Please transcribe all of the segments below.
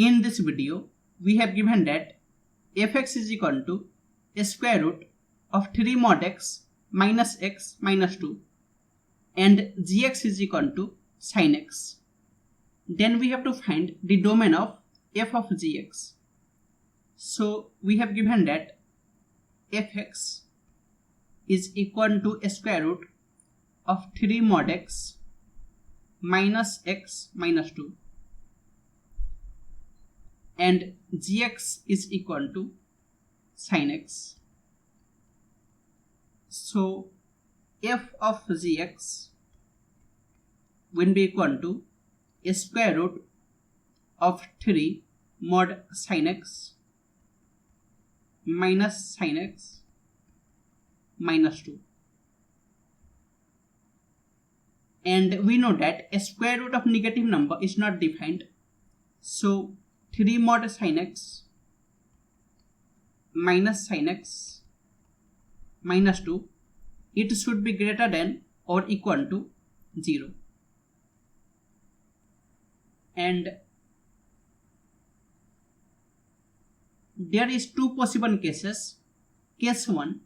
In this video, we have given that fx is equal to square root of 3 mod x minus 2 and gx is equal to sin x. Then we have to find the domain of f of gx. So we have given that fx is equal to square root of 3 mod x minus 2 and gx is equal to sin x. So f of gx will be equal to square root of 3 mod sin x minus sin x minus 2. And we know that a square root of negative number is not defined. So 3 mod sin x minus sin x minus 2, it should be greater than or equal to 0. And there is two possible cases. Case 1,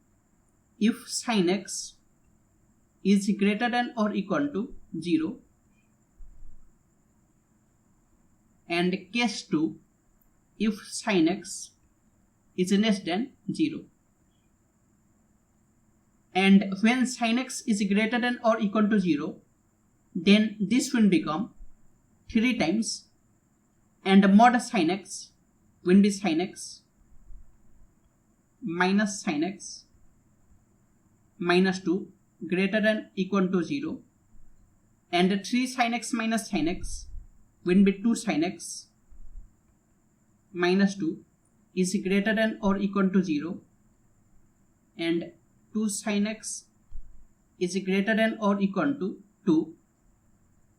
if sin x is greater than or equal to 0, and case 2, if sin x is less than 0. And when sin x is greater than or equal to 0, then this will become 3 times, and mod sin x will be sin x minus sin x minus 2 greater than equal to 0, and 3 sin x minus sin x will be 2 sin x minus 2 is greater than or equal to 0, and 2 sin x is greater than or equal to 2,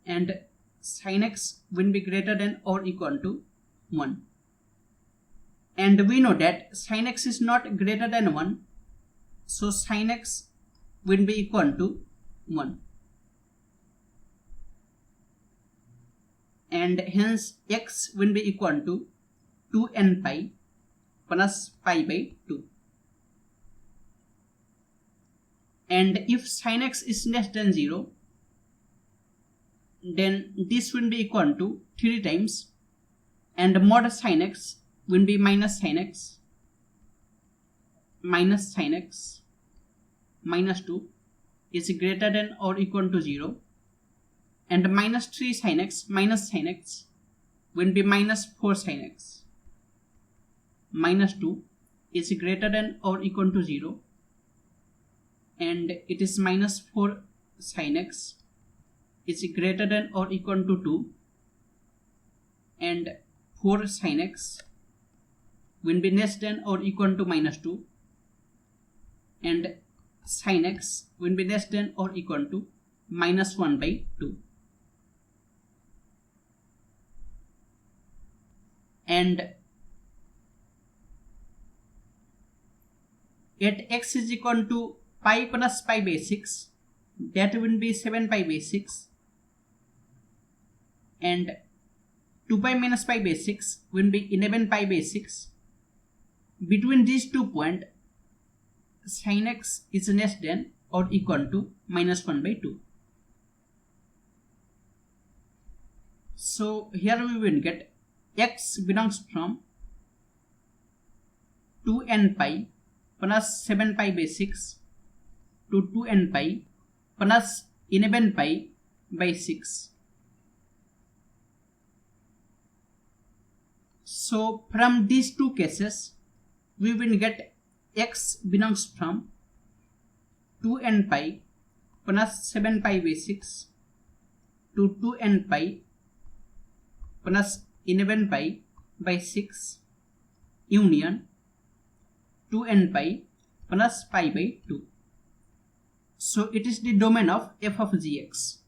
and sin x will be greater than or equal to 1. And we know that sin x is not greater than 1, so sin x will be equal to 1. And hence x will be equal to 2n pi plus pi by 2. And if sin x is less than 0, then this will be equal to 3 times, and mod sin x will be minus sin x minus 2 is greater than or equal to 0, and minus 3 sin x minus sin x will be minus 4 sin x minus 2 is greater than or equal to 0, and it is minus 4 sin x is greater than or equal to 2, and 4 sin x will be less than or equal to minus 2, and sin x will be less than or equal to minus 1 by 2. And at x is equal to pi plus pi by 6, that will be 7 pi by 6, and 2 pi minus pi by 6 will be 11 pi by 6. Between these 2 points, sin x is less than or equal to minus 1 by 2. So here we will get x belongs from 2n pi plus 7 pi by 6 to 2n pi plus 11 pi by 6. So from these two cases, we will get x belongs from 2n pi plus 7 pi by 6 to 2n pi plus 11 pi by 6 union 2n pi plus pi by 2. So it is the domain of f of gx.